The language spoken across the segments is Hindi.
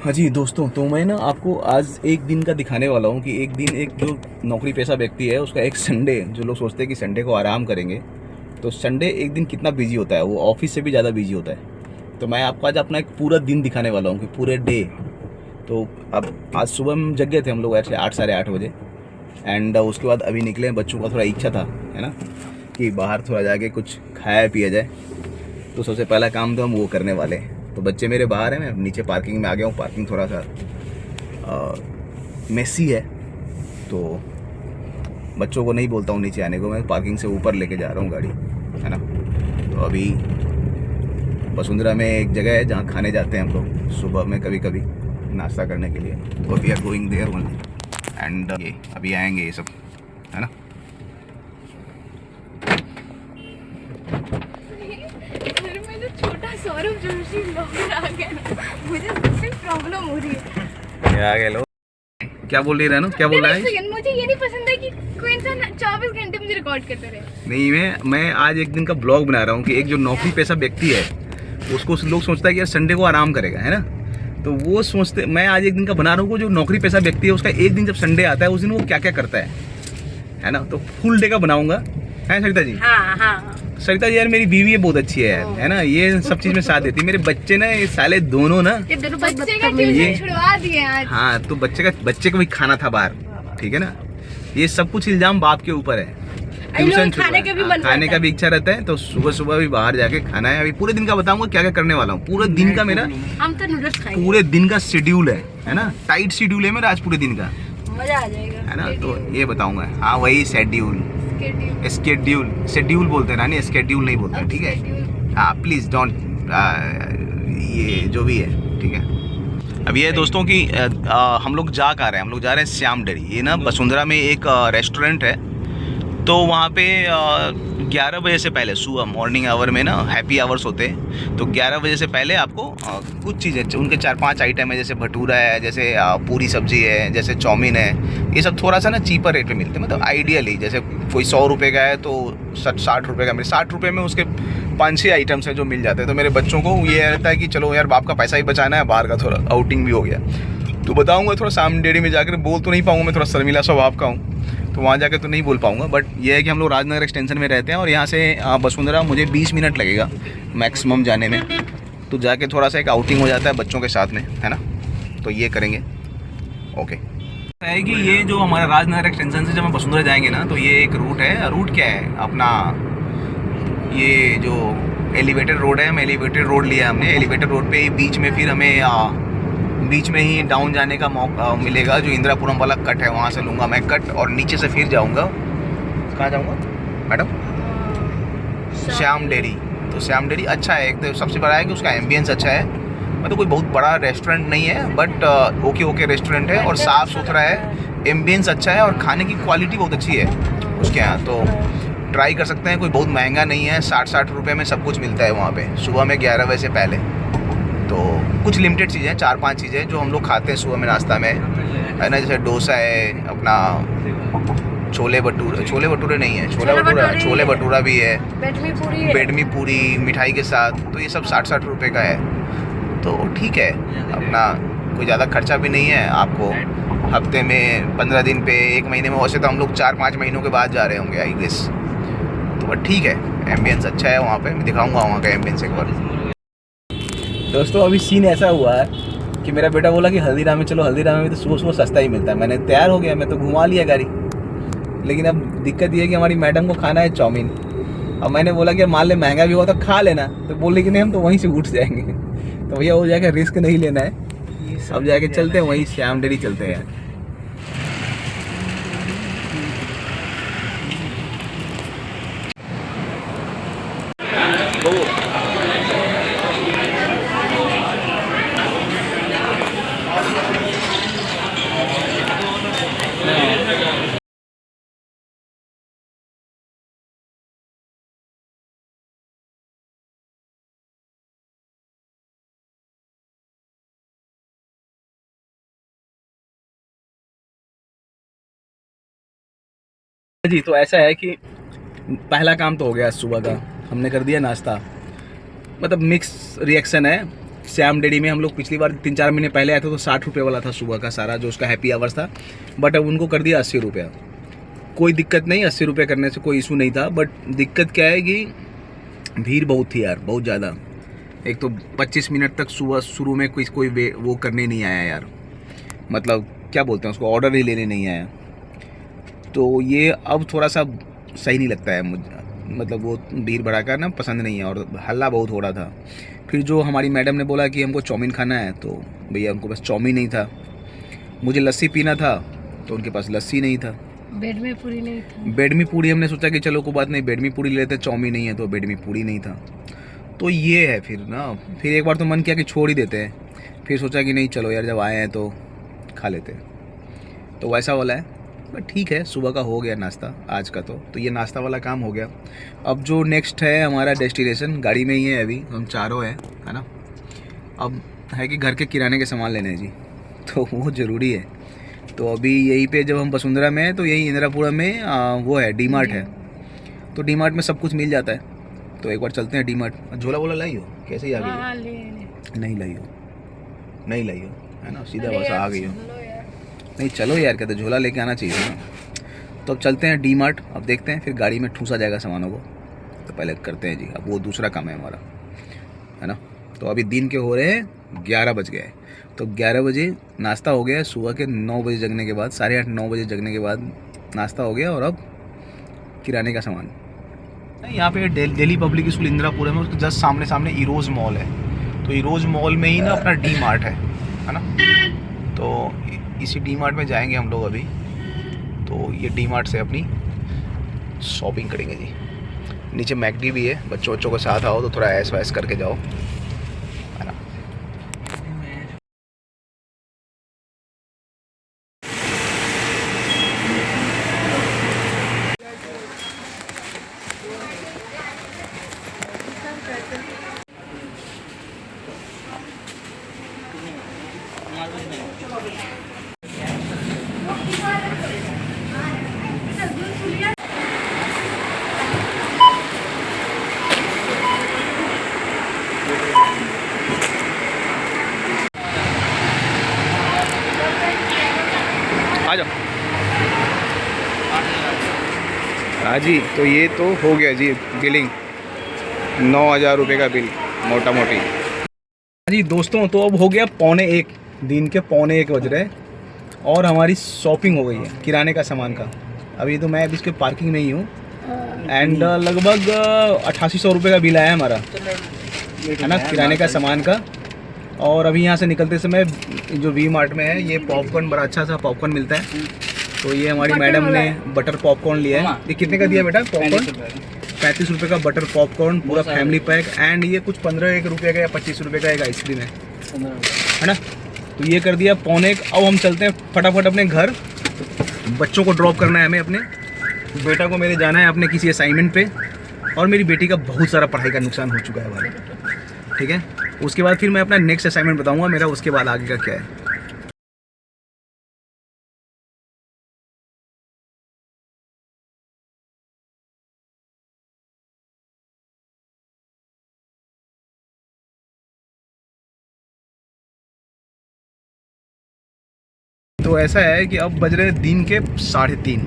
हाँ जी दोस्तों, तो मैं ना आपको आज एक दिन का दिखाने वाला हूँ कि एक दिन एक जो नौकरी पेशा व्यक्ति है उसका एक संडे, जो लोग सोचते हैं कि संडे को आराम करेंगे, तो संडे एक दिन कितना बिजी होता है, वो ऑफिस से भी ज़्यादा बिजी होता है। तो मैं आपको आज अपना एक पूरा दिन दिखाने वाला हूँ कि पूरे डे। तो अब आज सुबह में जग गए थे हम लोग ऐसे 8 साढ़े 8 बजे, एंड उसके बाद अभी निकले। बच्चों का थोड़ा इच्छा था, है ना, कि बाहर थोड़ा जाके कुछ खाया पिया जाए, तो सबसे पहला काम तो हम वो करने वाले हैं। तो बच्चे मेरे बाहर हैं, मैं नीचे पार्किंग में आ गया हूँ। पार्किंग थोड़ा सा मेसी है, तो बच्चों को नहीं बोलता हूँ नीचे आने को, मैं पार्किंग से ऊपर लेके जा रहा हूँ गाड़ी, है ना। तो अभी वसुंधरा में एक जगह है जहाँ खाने जाते हैं हम लोग सुबह में कभी कभी नाश्ता करने के लिए। तो we are going there only, and ये अभी आएंगे ये सब, है ना। छोटा सौरभ जोशी ब्लॉगर आ गया ना, मुझे सबसे प्रॉब्लम हो रही है। आ गए लोग। क्या बोल रही है, क्या बोल रहा है? मुझे ये नहीं पसंद है कि कोई इंसान 24 घंटे मुझे रिकॉर्ड करते रहे। नहीं, मैं आज एक दिन का ब्लॉग बना रहा हूँ कि एक जो नौकरी पेशा व्यक्ति है उसको लोग सोचता है कि यार संडे को आराम करेगा, है ना। तो वो सोचते, मैं आज एक दिन का बना रहा हूँ जो नौकरी पेशा व्यक्ति है उसका एक दिन जब संडे आता है उस दिन वो क्या क्या करता है ना। तो फुल डे का बनाऊंगा, है सरिता जी? हाँ हाँ। सरिता जी यार मेरी बीवी है, बहुत अच्छी है यार, है ना, ये सब चीज में साथ देती है। मेरे बच्चे ना, ये साले दोनों ना, ये दोनों बच्चे का ट्यूशन छुड़वा दिए आज। हाँ, तो बच्चे को भी खाना था बाहर, ठीक है ना। ये सब कुछ इल्जाम बाप के ऊपर है। ट्यूशन खाने का भी इच्छा रहता है, तो सुबह सुबह भी बाहर जाके खाना है। अभी पूरे दिन का बताऊंगा क्या क्या करने वाला हूँ। पूरे दिन का मेरा, हम तो नूडल्स खाएंगे। पूरे दिन का शेड्यूल है ना, टाइट शेड्यूल है मेरा आज पूरे दिन का, मजा आ जाएगा, है ना। तो ये बताऊंगा, हाँ वही शेड्यूल बोलते हैं रानी, स्केड्यूल नहीं बोलते हैं, ठीक है। हाँ प्लीज डोंट, ये जो भी है, ठीक है। अब ये है दोस्तों कि हम लोग जा रहे हैं श्याम डेयरी। ये ना वसुंधरा में एक रेस्टोरेंट है, तो वहाँ पे 11 बजे से पहले, सुबह मॉर्निंग आवर में ना हैप्पी आवर्स होते हैं, तो 11 बजे से पहले आपको कुछ चीज़ें, उनके 4-5 आइटम है, जैसे भटूरा है, जैसे पूरी सब्जी है, जैसे चाउमीन है, ये सब थोड़ा सा ना चीपर रेट पे मिलते हैं। मतलब आइडियली जैसे कोई 100 रुपये का है तो 60 रुपये का, मेरे 60 रुपये में उसके 5-6 आइटम्स हैं जो मिल जाते हैं। तो मेरे बच्चों को ये रहता है कि चलो यार बाप का पैसा ही बचाना है, बाहर का थोड़ा आउटिंग भी हो गया। तो बताऊँगा थोड़ा श्याम डेयरी में जाकर, बोल तो नहीं पाऊँगा, मैं थोड़ा शर्मिला स्वभाव का हूँ, तो वहाँ जाके तो नहीं बोल पाऊँगा। बट ये है कि हम लोग राजनगर एक्सटेंशन में रहते हैं और यहाँ से वसुंधरा मुझे 20 मिनट लगेगा मैक्सिमम जाने में। तो जाके थोड़ा सा एक आउटिंग हो जाता है बच्चों के साथ में, है ना। तो ये करेंगे, ओके। है कि ये जो हमारा राजनगर एक्सटेंशन से जब हम वसुंधरा जाएंगे ना, तो ये एक रूट है। रूट क्या है अपना, ये जो एलिवेटेड रोड है, हम एलिवेटेड रोड लिया हमने। एलिवेटेड रोड पे बीच में फिर हमें बीच में ही डाउन जाने का मौका मिलेगा। जो इंदिरापुरम वाला कट है वहाँ से लूँगा मैं कट, और नीचे से फिर जाऊँगा, कहाँ जाऊँगा मैडम? श्याम डेयरी। तो श्याम डेयरी अच्छा है, एक तो सबसे बड़ा है कि उसका एम्बियंस अच्छा है। मतलब कोई बहुत बड़ा रेस्टोरेंट नहीं है, बट ओके रेस्टोरेंट है और साफ़ सुथरा है, एम्बियंस अच्छा है और खाने की क्वालिटी बहुत अच्छी है उसके यहाँ। तो ट्राई कर सकते हैं, कोई बहुत महंगा नहीं है, 60-60 रुपये में सब कुछ मिलता है वहाँ पे सुबह में 11 बजे से पहले। तो कुछ लिमिटेड चीज़ें, 4-5 चीज़ें जो हम लोग खाते हैं सुबह में नाश्ता में, है ना। जैसे डोसा है, अपना छोले भटूरे नहीं है, छोले भटूरा भी है, बेडमी पूरी मिठाई के साथ। तो ये सब 60-60 रुपये का है, तो ठीक है अपना, कोई ज़्यादा खर्चा भी नहीं है। आपको हफ्ते में 15 दिन पे, 1 महीने में, वैसे तो हम लोग 4-5 महीनों के बाद जा रहे होंगे आई गेस। तो बट ठीक है, एम्बियंस अच्छा है वहाँ पे, मैं दिखाऊँगा वहाँ का एम्बियंस एक बार। दोस्तों अभी सीन ऐसा हुआ है कि मेरा बेटा बोला कि हल्दीराम में चलो, हल्दीराम में तो सुबह सुबह सस्ता ही मिलता है। मैंने तैयार हो गया, मैं तो घुमा लिया गाड़ी। लेकिन अब दिक्कत ये है कि हमारी मैडम को खाना है चाउमीन। अब मैंने बोला कि मान ले महंगा भी हुआ तो खा लेना, तो बोले कि नहीं हम तो वहीं से उठ जाएंगे। तो भैया वो जाकर रिस्क नहीं लेना है, अब जाके चलते हैं वहीं श्याम डेयरी चलते हैं यार। जी, तो ऐसा है कि पहला काम तो हो गया सुबह का, हमने कर दिया नाश्ता। मतलब मिक्स रिएक्शन है, श्याम डेयरी में हम लोग पिछली बार 3-4 महीने पहले आए थे तो 60 रुपये वाला था सुबह का सारा जो उसका हैप्पी आवर्स था, बट अब उनको कर दिया 80 रुपया। कोई दिक्कत नहीं, 80 रुपये करने से कोई इशू नहीं था, बट दिक्कत क्या है कि भीड़ बहुत थी यार, बहुत ज़्यादा। एक तो 25 मिनट तक सुबह शुरू में कोई वो करने नहीं आया यार, मतलब क्या बोलते हैं उसको, ऑर्डर ही लेने नहीं आया। तो ये अब थोड़ा सा सही नहीं लगता है मुझे, मतलब वो भीड़ भड़ाका ना पसंद नहीं है, और हल्ला बहुत हो रहा था। फिर जो हमारी मैडम ने बोला कि हमको चाउमीन खाना है, तो भैया उनको बस चाउमीन नहीं था। मुझे लस्सी पीना था तो उनके पास लस्सी नहीं था। बेड में पूरी नहीं था। बेड में पूरी हमने सोचा कि चलो कोई बात नहीं, बेड में पूरी ले लेते, चाउमीन नहीं है तो बेड में पूरी नहीं था। तो ये है फिर ना, फिर एक बार तो मन किया कि छोड़ ही देते हैं, फिर सोचा कि नहीं चलो यार जब आए हैं तो खा लेते हैं। तो वैसा वाला है, बट ठीक है, सुबह का हो गया नाश्ता आज का। तो ये नाश्ता वाला काम हो गया। अब जो नेक्स्ट है हमारा डेस्टिनेशन, गाड़ी में ही है, अभी हम चारों हैं, है ना। अब है कि घर के किराने के सामान लेने हैं जी, तो वो ज़रूरी है। तो अभी यहीं पे जब हम वसुंधरा में हैं तो यही इंदिरापुरम में वो है डी मार्ट है, तो डी मार्ट में सब कुछ मिल जाता है। तो एक बार चलते हैं डी मार्ट। झोला वोला लाई हो, कैसे ही आ गई? नहीं लाई हो, नहीं लाई हो, है ना, सीधा बस आ गई हो। नहीं चलो यार, कहते झोला लेके आना चाहिए ना। तो अब चलते हैं डी मार्ट, अब देखते हैं, फिर गाड़ी में ठूसा जाएगा सामानों को। तो पहले करते हैं जी, अब वो दूसरा काम है हमारा, है ना। तो अभी दिन के हो रहे हैं 11 बज गए, तो 11 बजे नाश्ता हो गया। सुबह के 9 बजे जगने के बाद, 8:30-9 बजे जगने के बाद नाश्ता हो गया, और अब किराने का सामान। यहाँ पे दिल्ली पब्लिक स्कूल इंदिरापुरम है, उसके जस्ट सामने सामने इरोज मॉल है। तो इरोज मॉल में ही ना अपना डी मार्ट है ना। तो इसी डी मार्ट में जाएंगे हम लोग अभी। तो ये डी मार्ट से अपनी शॉपिंग करेंगे जी। नीचे मैकडी भी है, बच्चों के साथ आओ तो थोड़ा ऐस वैस करके जाओ, है ना। आ जाओ। हाँ जी, तो ये तो हो गया जी बिलिंग, 9,000 रुपये का बिल मोटा मोटी। हाँ जी दोस्तों, तो अब हो गया 1:45, दिन के 1:45 बज रहे, और हमारी शॉपिंग हो गई है किराने का सामान का। अभी तो मैं अभी इसके पार्किंग में ही हूँ, एंड लगभग 8800 रुपये का बिल आया हमारा, है ना, किराने का सामान का। और अभी यहाँ से निकलते समय जो वी मार्ट में है, ये पॉपकॉर्न, बड़ा अच्छा सा पॉपकॉर्न मिलता है। तो ये हमारी मैडम ने बटर पॉपकॉर्न लिया है। ये कितने का दिया बेटा पॉपकॉर्न? 35 रुपये का बटर पॉपकॉर्न, पूरा फैमिली पैक। एंड ये कुछ 15 रुपये का या 25 रुपये का एक आइसक्रीम है ना। तो ये कर दिया 1:45। अब हम चलते हैं फटाफट अपने घर, बच्चों को ड्रॉप करना है हमें। अपने बेटा को मेरे जाना है अपने किसी असाइनमेंट पे, और मेरी बेटी का बहुत सारा पढ़ाई का नुकसान हो चुका है भाई, ठीक है। उसके बाद फिर मैं अपना नेक्स्ट असाइनमेंट बताऊंगा मेरा, उसके बाद आगे का क्या है। तो ऐसा है कि अब बज रहे हैं दिन के 3:30,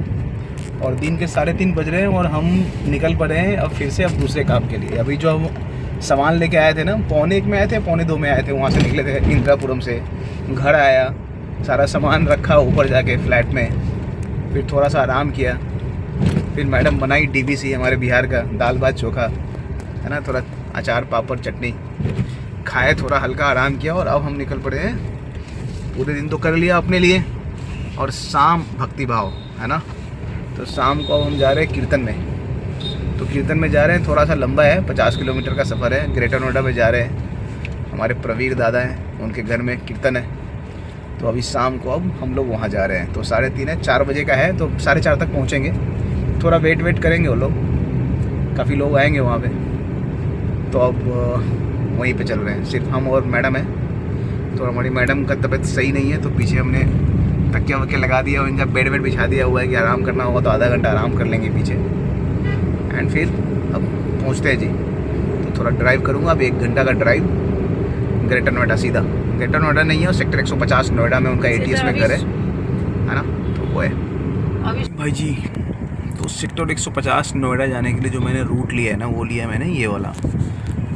और दिन के 3:30 बज रहे हैं, और हम निकल पड़े हैं अब फिर से अब दूसरे काम के लिए। अभी जो हम सामान लेके आए थे ना, 1:45 में आए थे, 1:45 में आए थे, वहाँ से निकले थे इंदिरापुरम से। घर आया, सारा सामान रखा ऊपर जाके फ्लैट में, फिर थोड़ा सा आराम किया। फिर मैडम बनाई DBC हमारे बिहार का, दाल भात चोखा, है ना, थोड़ा अचार पापड़ चटनी खाए, थोड़ा हल्का आराम किया, और अब हम निकल पड़े हैं। पूरे दिन तो कर लिया अपने लिए, और शाम भक्ति भाव, है ना। तो शाम को अब हम जा रहे हैं कीर्तन में। तो कीर्तन में जा रहे हैं, थोड़ा सा लंबा है, 50 किलोमीटर का सफ़र है। ग्रेटर नोएडा में जा रहे हैं, हमारे प्रवीर दादा हैं, उनके घर में कीर्तन है। तो अभी शाम को अब हम लोग वहाँ जा रहे हैं। तो 3:30 है, 4 बजे का है, तो 4:30 तक पहुँचेंगे। थोड़ा वेट करेंगे वो लोग, काफ़ी लोग आएंगे वहाँ पे। तो अब वहीं पे चल रहे हैं, सिर्फ हम और मैडम है। तो हमारी मैडम का तबीयत सही नहीं है, तो पीछे हमने तकिया वकिया लगा दिया, और इनका बेड बिछा दिया हुआ है कि आराम करना होगा तो आधा घंटा आराम कर लेंगे पीछे। एंड फिर अब पहुँचते हैं जी। तो थोड़ा ड्राइव करूँगा, अब 1 घंटा का ड्राइव। ग्रेटर नोएडा सीधा। ग्रेटर नोएडा नहीं है, सेक्टर 150 नोएडा में उनका ATS में घर है ना, तो वो है भाई जी। तो सेक्टर 150 नोएडा जाने के लिए जो मैंने रूट लिया है ना, वो लिया मैंने ये वाला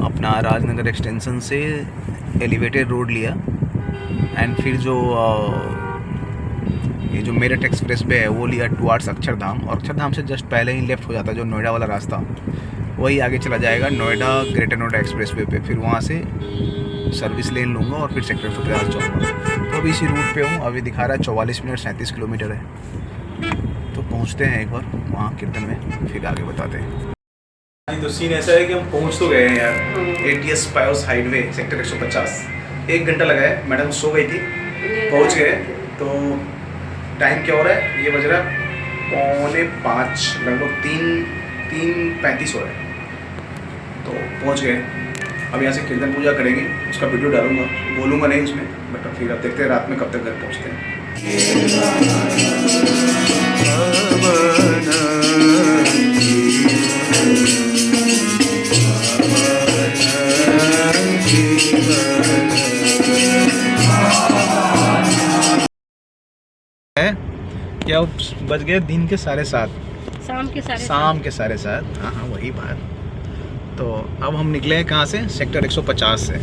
अपना राजनगर एक्सटेंशन से एलिवेटेड रोड लिया। एंड फिर जो ये जो मेरठ एक्सप्रेस वे है वो लिया टुवार्ड्स अक्षरधाम, और अक्षरधाम से जस्ट पहले ही लेफ्ट हो जाता है जो नोएडा वाला रास्ता, वही आगे चला जाएगा Noida greater Noida express way पे। फिर वहाँ से सर्विस लेन लूँगा और फिर सेक्टर 150 जाऊँगा। तो अभी इसी रूट पे हूँ, अभी दिखा रहा है 44 मिनट 37 किलोमीटर है। तो पहुँचते हैं एक बार वहाँ कीर्तन में, फिर आगे बताते हैं। तो सीन ऐसा है कि हम पहुँच तो गए हैं यार, ATS पायोस हाईवे सेक्टर 150। 1 घंटा लगा है, मैडम सो गई थी, पहुँच गए। तो टाइम क्या हो रहा है, ये बज रहा है 4:45, लगभग 3:35 हो रहा है। तो पहुंच गए। अब यहाँ से कीर्तन पूजा करेंगे, उसका वीडियो डालूंगा, बोलूँगा नहीं उसमें, बट फिर अब देखते हैं रात में कब तक घर पहुँचते हैं। क्या बज गए दिन के 7:30, शाम के 7:30। हाँ हाँ वही बात। तो अब हम निकले हैं कहाँ से, सेक्टर 150 से,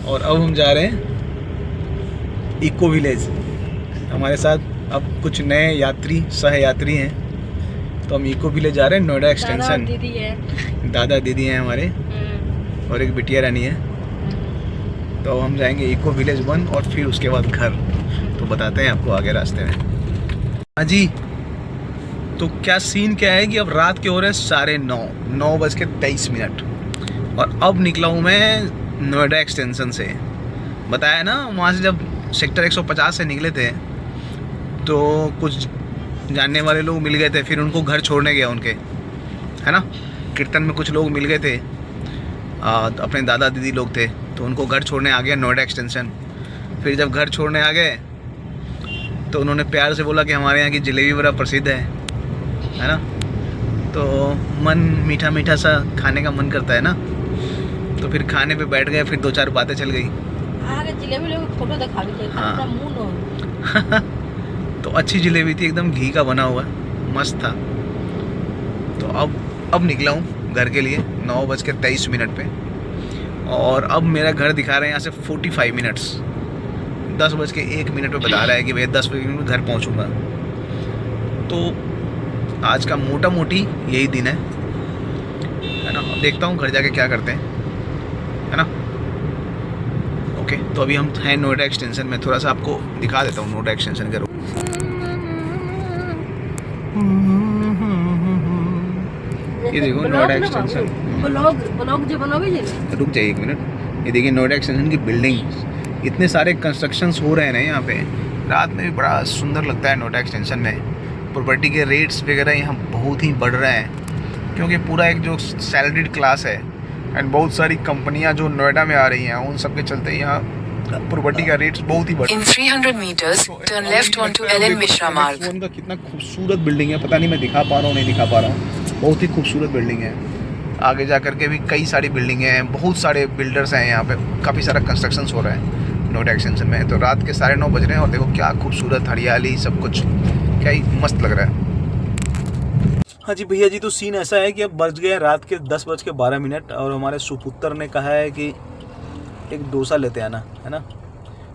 और अब हम जा रहे हैं इको विलेज। हमारे साथ अब कुछ नए यात्री सह यात्री हैं, तो हम इको विलेज जा रहे हैं, नोएडा एक्सटेंशन। दादा दीदी हैं हमारे, और एक बिटिया रानी है। तो हम जाएंगे इको विलेज 1 और फिर उसके बाद घर। तो बताते हैं आपको आगे रास्ते में। हाँ जी, तो क्या सीन क्या है कि अब रात के हो रहे हैं 9:23, और अब निकला हूँ मैं नोएडा एक्सटेंशन से। बताया ना, वहाँ से जब सेक्टर 150 से निकले थे तो कुछ जानने वाले लोग मिल गए थे, फिर उनको घर छोड़ने गया उनके, है ना। कीर्तन में कुछ लोग मिल गए थे, अपने दादा दीदी लोग थे, तो उनको घर छोड़ने आ गया नोएडा एक्सटेंशन। फिर जब घर छोड़ने आ गए तो उन्होंने प्यार से बोला कि हमारे यहाँ की जलेबी बड़ा प्रसिद्ध है ना। तो मन मीठा मीठा सा खाने का मन करता है ना, तो फिर खाने पे बैठ गए, फिर 2-4 बातें चल गई। जलेबी लोग फोटो दिखा भी हाँ। तो अच्छी जलेबी थी, एकदम घी का बना हुआ, मस्त था। तो अब निकला हूँ घर के लिए 9:23 पे, और अब मेरा घर दिखा रहे हैं यहाँ से 45 मिनट्स, 10:01 पे बता रहा है कि भैया 10 बजे में घर पहुँचूँगा। तो आज का मोटा मोटी यही दिन है ना। अब देखता हूँ घर जाके क्या करते हैं, है ना। ओके, तो अभी हम हैं नोएडा एक्सटेंशन में, थोड़ा सा आपको दिखा देता हूँ नोएडा एक्सटेंशन का। ये देखो नोएडा एक्सटेंशन, ब्लॉग जो बनोगे, रुक जाइए 1 मिनट। ये देखिए नोएडा एक्सटेंशन की बिल्डिंग, इतने सारे कंस्ट्रक्शंस हो रहे हैं ना यहाँ पे, रात में भी बड़ा सुंदर लगता है नोएडा एक्सटेंशन में। प्रॉपर्टी के रेट्स वगैरह यहाँ बहुत ही बढ़ रहे हैं, क्योंकि पूरा एक जो सैलरीड क्लास है एंड बहुत सारी कंपनियाँ जो नोएडा में आ रही हैं, उन सब के चलते यहाँ प्रॉपर्टी का रेट्स बहुत ही बढ़ रहा है। In 300 meters, turn left onto LM Mishra मार्ग। उनका कितना खूबसूरत बिल्डिंग है, पता नहीं मैं दिखा पा रहा हूँ नहीं दिखा पा रहा हूँ, बहुत ही खूबसूरत बिल्डिंग है। आगे जा करके भी कई सारी बिल्डिंगें हैं, बहुत सारे बिल्डर्स हैं यहाँ पे, काफ़ी सारा कंस्ट्रक्शंस हो रहा है नोएडा एक्सटेंशन में। तो रात के 9:30 बज रहे हैं, और देखो क्या खूबसूरत हरियाली, सब कुछ क्या ही मस्त लग रहा है। हाँ जी भैया जी, तो सीन ऐसा है कि अब बज गए रात के 10:12, और हमारे सुपुत्र ने कहा है कि एक डोसा लेते आना, है ना।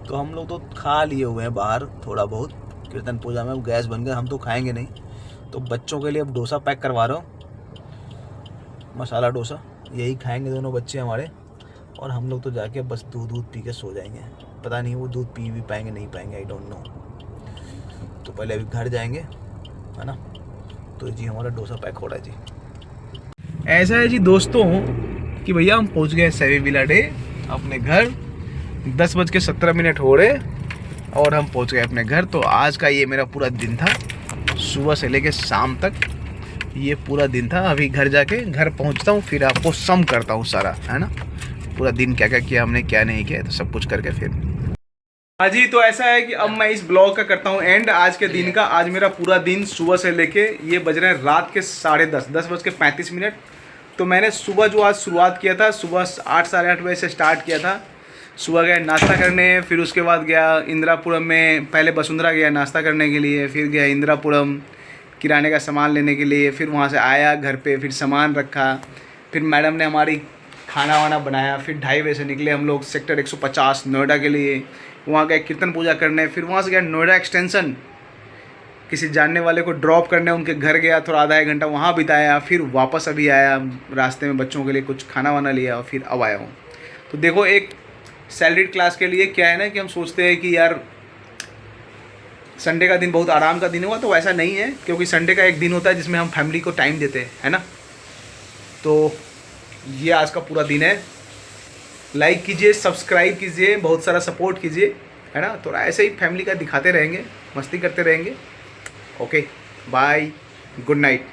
तो हम लोग तो खा लिए हुए हैं बाहर थोड़ा बहुत कीर्तन पूजा में, अब गैस बन गया, हम तो खाएंगे नहीं। तो बच्चों के लिए अब डोसा पैक करवा रहा हूँ, मसाला डोसा, यही खाएंगे दोनों बच्चे हमारे, और हम लोग तो जाके बस दूध पी के सो जाएंगे। पता नहीं वो दूध पी भी पाएंगे नहीं पाएंगे, आई डोंट नो। तो पहले अभी घर जाएंगे, है ना। तो जी हमारा डोसा पैक हो रहा है जी। ऐसा है जी दोस्तों कि भैया हम पहुंच गए सेवी विला डे अपने घर, 10:17 हो रहे, और हम पहुंच गए अपने घर। तो आज का ये मेरा पूरा दिन था, सुबह से लेके शाम तक ये पूरा दिन था। अभी घर जाके घर पहुंचता हूँ, फिर आपको सम करता हूँ सारा, है ना, पूरा दिन क्या क्या किया हमने, क्या नहीं किया, तो सब कुछ करके फिर। हाँ जी, तो ऐसा है कि अब मैं इस ब्लॉग का करता हूँ एंड आज के दिन का। आज मेरा पूरा दिन सुबह से लेके ये बज रहे हैं रात के 10:30, 10:35। तो मैंने सुबह जो आज शुरुआत किया था, सुबह 8 साढ़े 8 बजे से स्टार्ट किया था, सुबह गया नाश्ता करने, फिर उसके बाद गया इंदिरापुरम में, पहले वसुंधरा गया नाश्ता करने के लिए, फिर गया इंदिरापुरम किराने का सामान लेने के लिए, फिर वहाँ से आया घर पे, फिर सामान रखा, फिर मैडम ने हमारी खाना वाना बनाया, फिर 2:30 बजे से निकले हम लोग सेक्टर 150 नोएडा के लिए। वहाँ गए कीर्तन पूजा करने, फिर वहाँ से गया नोएडा एक्सटेंशन किसी जानने वाले को ड्रॉप करने, उनके घर गया, थोड़ा आधा 1 घंटा वहाँ बिताया, फिर वापस अभी आया, रास्ते में बच्चों के लिए कुछ खाना वाना लिया और फिर अब आया हूँ। तो देखो एक सैलरीड क्लास के लिए क्या है ना कि हम सोचते हैं कि यार संडे का दिन बहुत आराम का दिन हुआ, तो वैसा नहीं है, क्योंकि संडे का एक दिन होता है जिसमें हम फैमिली को टाइम देते हैं, है ना। तो ये आज का पूरा दिन है। लाइक कीजिए, सब्सक्राइब कीजिए, बहुत सारा सपोर्ट कीजिए, है ना। थोड़ा ऐसे ही फैमिली का दिखाते रहेंगे, मस्ती करते रहेंगे। Okay bye, good night.